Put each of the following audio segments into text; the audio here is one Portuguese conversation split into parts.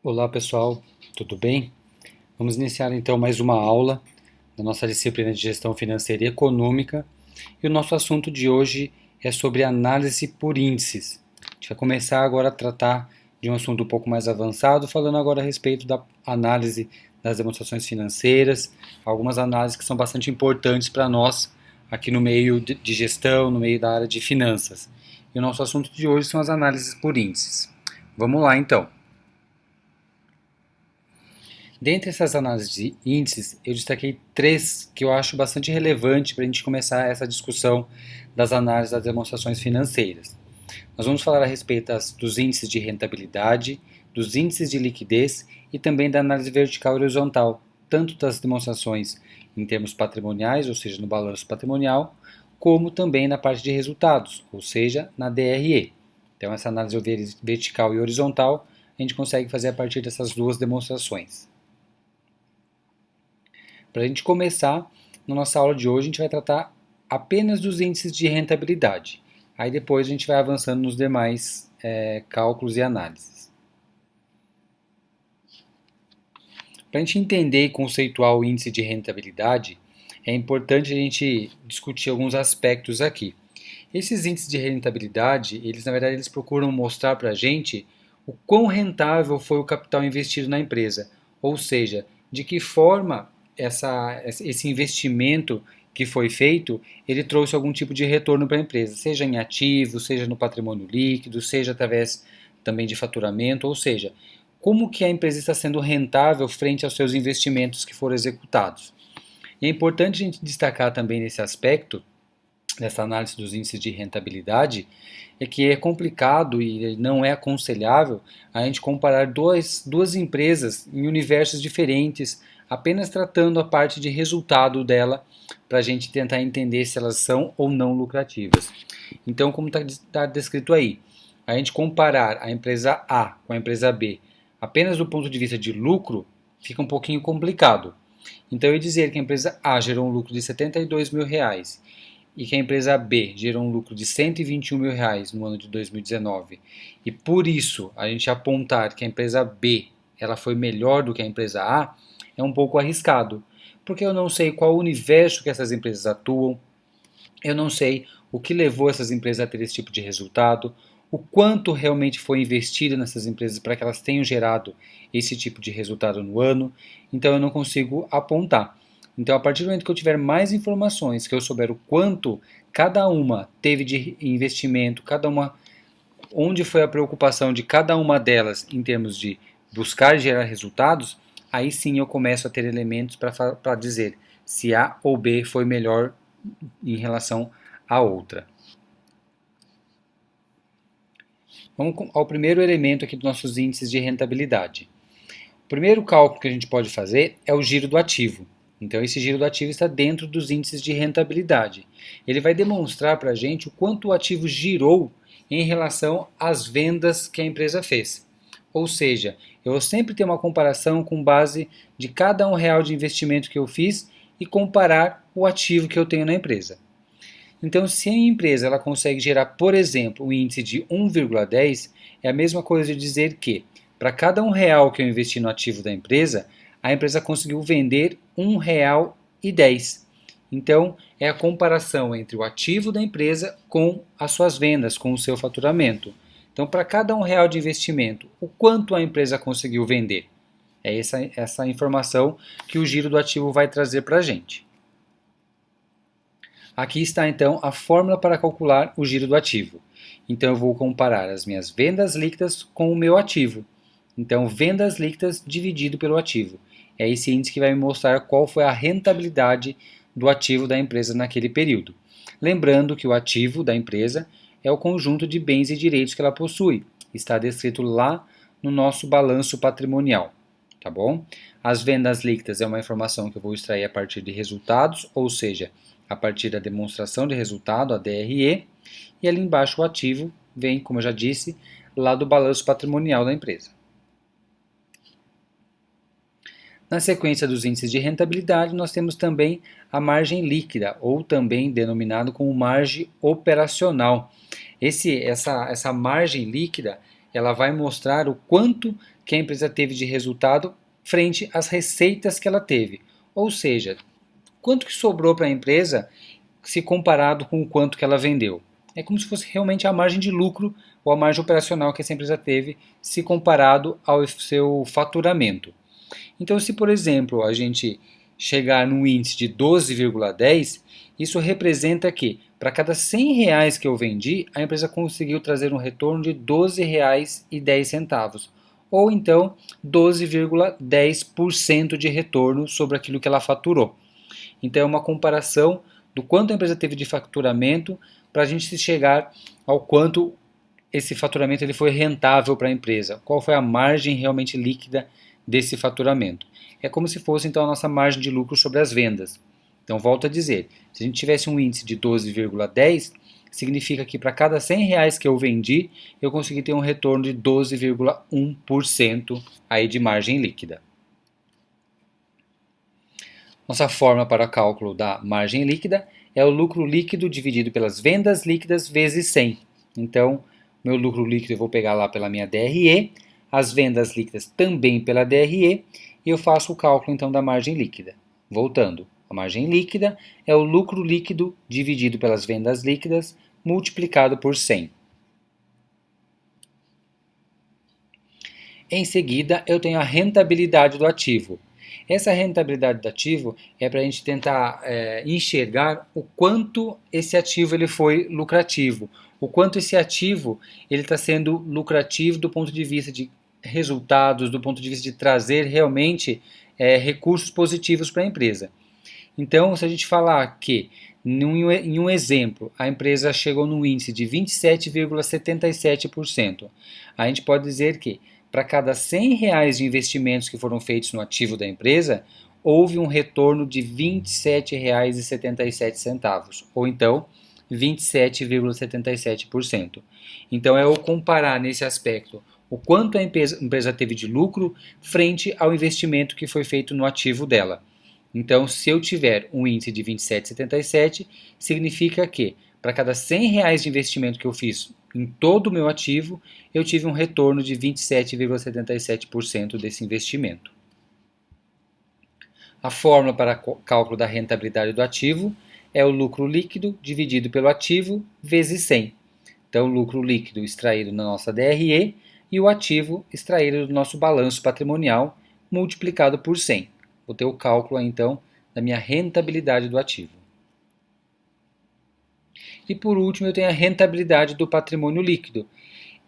Olá pessoal, tudo bem? Vamos iniciar então mais uma aula da nossa disciplina de gestão financeira e econômica e o nosso assunto de hoje é sobre análise por índices. A gente vai começar agora a tratar de um assunto um pouco mais avançado, falando agora a respeito da análise das demonstrações financeiras, algumas análises que são bastante importantes para nós aqui no meio de gestão, no meio da área de finanças. E o nosso assunto de hoje são as análises por índices. Vamos lá então. Dentre essas análises de índices, eu destaquei três que eu acho bastante relevante para a gente começar essa discussão das análises das demonstrações financeiras. Nós vamos falar a respeito dos índices de rentabilidade, dos índices de liquidez e também da análise vertical e horizontal, tanto das demonstrações em termos patrimoniais, ou seja, no balanço patrimonial, como também na parte de resultados, ou seja, na DRE. Então, essa análise vertical e horizontal a gente consegue fazer a partir dessas duas demonstrações. Para a gente começar, na nossa aula de hoje, a gente vai tratar apenas dos índices de rentabilidade. Aí depois a gente vai avançando nos demais cálculos e análises. Para a gente entender e conceituar o índice de rentabilidade, é importante a gente discutir alguns aspectos aqui. Esses índices de rentabilidade, na verdade, eles procuram mostrar para a gente o quão rentável foi o capital investido na empresa, ou seja, de que forma esse investimento que foi feito, ele trouxe algum tipo de retorno para a empresa, seja em ativos, seja no patrimônio líquido, seja através também de faturamento, ou seja, como que a empresa está sendo rentável frente aos seus investimentos que foram executados. E é importante a gente destacar também nesse aspecto, nessa análise dos índices de rentabilidade, é que é complicado e não é aconselhável a gente comparar duas empresas em universos diferentes, apenas tratando a parte de resultado dela, para a gente tentar entender se elas são ou não lucrativas. Então, como está descrito aí, a gente comparar a empresa A com a empresa B apenas do ponto de vista de lucro, fica um pouquinho complicado. Então, eu dizer que a empresa A gerou um lucro de R$ 72.000 e que a empresa B gerou um lucro de R$ 121.000 no ano de 2019 e por isso a gente apontar que a empresa B ela foi melhor do que a empresa A, é um pouco arriscado, porque eu não sei qual universo que essas empresas atuam, eu não sei o que levou essas empresas a ter esse tipo de resultado, o quanto realmente foi investido nessas empresas para que elas tenham gerado esse tipo de resultado no ano, então eu não consigo apontar. Então, a partir do momento que eu tiver mais informações, que eu souber o quanto cada uma teve de investimento, cada uma, onde foi a preocupação de cada uma delas em termos de buscar gerar resultados, aí sim eu começo a ter elementos para dizer se A ou B foi melhor em relação à outra. Vamos ao primeiro elemento aqui dos nossos índices de rentabilidade. O primeiro cálculo que a gente pode fazer é o giro do ativo. Então, esse giro do ativo está dentro dos índices de rentabilidade. Ele vai demonstrar para a gente o quanto o ativo girou em relação às vendas que a empresa fez. Ou seja, eu vou sempre ter uma comparação com base de cada R$ 1 de investimento que eu fiz e comparar o ativo que eu tenho na empresa. Então, se a empresa ela consegue gerar, por exemplo, um índice de 1,10, é a mesma coisa de dizer que, para cada R$ 1 que eu investi no ativo da empresa, a empresa conseguiu vender R$ 1,10. Então, é a comparação entre o ativo da empresa com as suas vendas, com o seu faturamento. Então, para cada R$ 1 de investimento, o quanto a empresa conseguiu vender? É essa informação que o giro do ativo vai trazer para a gente. Aqui está então a fórmula para calcular o giro do ativo. Então eu vou comparar as minhas vendas líquidas com o meu ativo. Então vendas líquidas dividido pelo ativo. É esse índice que vai me mostrar qual foi a rentabilidade do ativo da empresa naquele período. Lembrando que o ativo da empresa é o conjunto de bens e direitos que ela possui. Está descrito lá no nosso balanço patrimonial, tá bom? As vendas líquidas é uma informação que eu vou extrair a partir de resultados, ou seja, a partir da demonstração de resultado, a DRE, e ali embaixo o ativo vem, como eu já disse, lá do balanço patrimonial da empresa. Na sequência dos índices de rentabilidade, nós temos também a margem líquida, ou também denominado como margem operacional. Essa margem líquida ela vai mostrar o quanto que a empresa teve de resultado frente às receitas que ela teve. Ou seja, quanto que sobrou para a empresa se comparado com o quanto que ela vendeu. É como se fosse realmente a margem de lucro ou a margem operacional que essa empresa teve se comparado ao seu faturamento. Então, se por exemplo a gente chegar num índice de 12,10, isso representa que para cada 100 reais que eu vendi, a empresa conseguiu trazer um retorno de R$ 12,10, ou então 12,10% de retorno sobre aquilo que ela faturou. Então é uma comparação do quanto a empresa teve de faturamento para a gente chegar ao quanto esse faturamento ele foi rentável para a empresa, qual foi a margem realmente líquida desse faturamento. É como se fosse então a nossa margem de lucro sobre as vendas. Então volto a dizer, se a gente tivesse um índice de 12,10, significa que para cada 100 reais que eu vendi, eu consegui ter um retorno de 12,1% aí de margem líquida. Nossa fórmula para cálculo da margem líquida é o lucro líquido dividido pelas vendas líquidas vezes 100. Então, meu lucro líquido eu vou pegar lá pela minha DRE, as vendas líquidas também pela DRE, e eu faço o cálculo então da margem líquida. Voltando, a margem líquida é o lucro líquido dividido pelas vendas líquidas multiplicado por 100. Em seguida, eu tenho a rentabilidade do ativo. Essa rentabilidade do ativo é para a gente tentar enxergar o quanto esse ativo ele foi lucrativo, o quanto esse ativo ele está sendo lucrativo do ponto de vista de resultados, do ponto de vista de trazer realmente recursos positivos para a empresa. Então, se a gente falar que em um exemplo, a empresa chegou num índice de 27,77%, a gente pode dizer que para cada 100 reais de investimentos que foram feitos no ativo da empresa, houve um retorno de R$ 27,77, ou então 27,77%. Então é o comparar nesse aspecto o quanto a empresa teve de lucro frente ao investimento que foi feito no ativo dela. Então, se eu tiver um índice de 27,77, significa que para cada 100 reais de investimento que eu fiz em todo o meu ativo, eu tive um retorno de 27,77% desse investimento. A fórmula para cálculo da rentabilidade do ativo é o lucro líquido dividido pelo ativo vezes 100. Então, o lucro líquido extraído na nossa DRE e o ativo extraído do nosso balanço patrimonial multiplicado por 100. Vou ter o cálculo, então, da minha rentabilidade do ativo. E por último, eu tenho a rentabilidade do patrimônio líquido.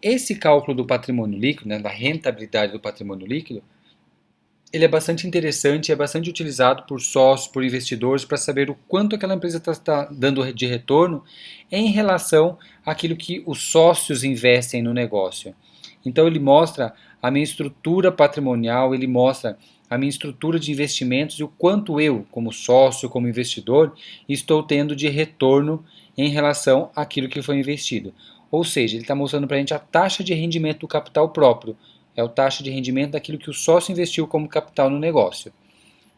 Esse cálculo do patrimônio líquido, né, da rentabilidade do patrimônio líquido, ele é bastante interessante e é bastante utilizado por sócios, por investidores, para saber o quanto aquela empresa está dando de retorno em relação àquilo que os sócios investem no negócio. Então ele mostra a minha estrutura patrimonial, ele mostra a minha estrutura de investimentos e o quanto eu, como sócio, como investidor, estou tendo de retorno em relação àquilo que foi investido. Ou seja, ele está mostrando para a gente a taxa de rendimento do capital próprio, é a taxa de rendimento daquilo que o sócio investiu como capital no negócio.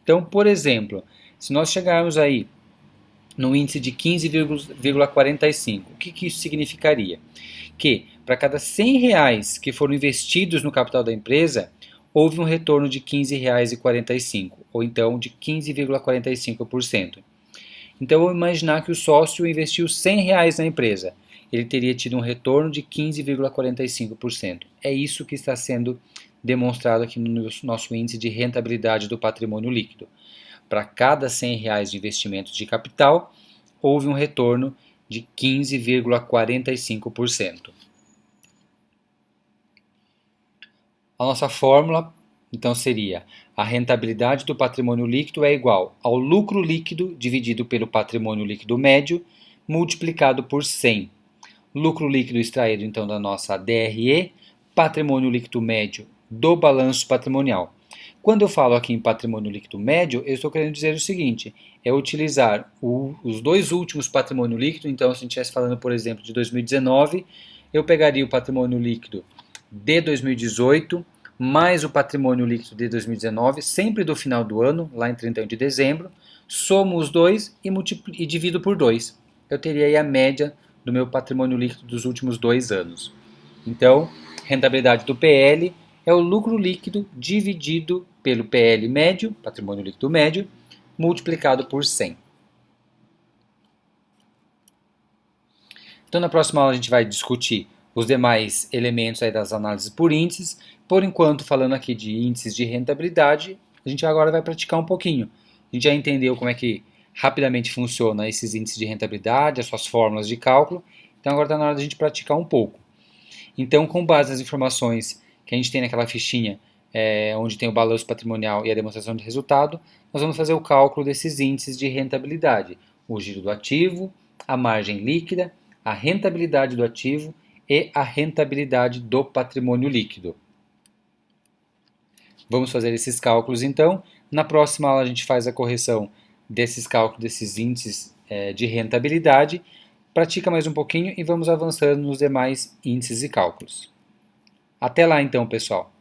Então, por exemplo, se nós chegarmos aí no índice de 15,45, o que isso significaria? Que para cada 100 reais que foram investidos no capital da empresa, houve um retorno de R$ 15,45, ou então de 15,45%. Então, vamos imaginar que o sócio investiu R$ 100 reais na empresa. Ele teria tido um retorno de 15,45%. É isso que está sendo demonstrado aqui no nosso índice de rentabilidade do patrimônio líquido. Para cada 100 reais de investimentos de capital, houve um retorno de 15,45%. A nossa fórmula, então, seria a rentabilidade do patrimônio líquido é igual ao lucro líquido dividido pelo patrimônio líquido médio multiplicado por 100. Lucro líquido extraído, então, da nossa DRE, patrimônio líquido médio do balanço patrimonial. Quando eu falo aqui em patrimônio líquido médio, eu estou querendo dizer o seguinte, é utilizar os dois últimos patrimônio líquido, então se a gente estivesse falando, por exemplo, de 2019, eu pegaria o patrimônio líquido de 2018, mais o patrimônio líquido de 2019, sempre do final do ano, lá em 31 de dezembro, somo os dois e divido por 2. Eu teria aí a média do meu patrimônio líquido dos últimos 2 anos. Então, rentabilidade do PL é o lucro líquido dividido pelo PL médio, patrimônio líquido médio, multiplicado por 100. Então, na próxima aula a gente vai discutir os demais elementos aí das análises por índices. Por enquanto, falando aqui de índices de rentabilidade, a gente agora vai praticar um pouquinho. A gente já entendeu como é que rapidamente funciona esses índices de rentabilidade, as suas fórmulas de cálculo. Então, agora está na hora da gente praticar um pouco. Então, com base nas informações que a gente tem naquela fichinha, onde tem o balanço patrimonial e a demonstração de resultado, nós vamos fazer o cálculo desses índices de rentabilidade. O giro do ativo, a margem líquida, a rentabilidade do ativo e a rentabilidade do patrimônio líquido. Vamos fazer esses cálculos então. Na próxima aula a gente faz a correção desses cálculos, desses índices de rentabilidade, pratica mais um pouquinho e vamos avançando nos demais índices e cálculos. Até lá então, pessoal!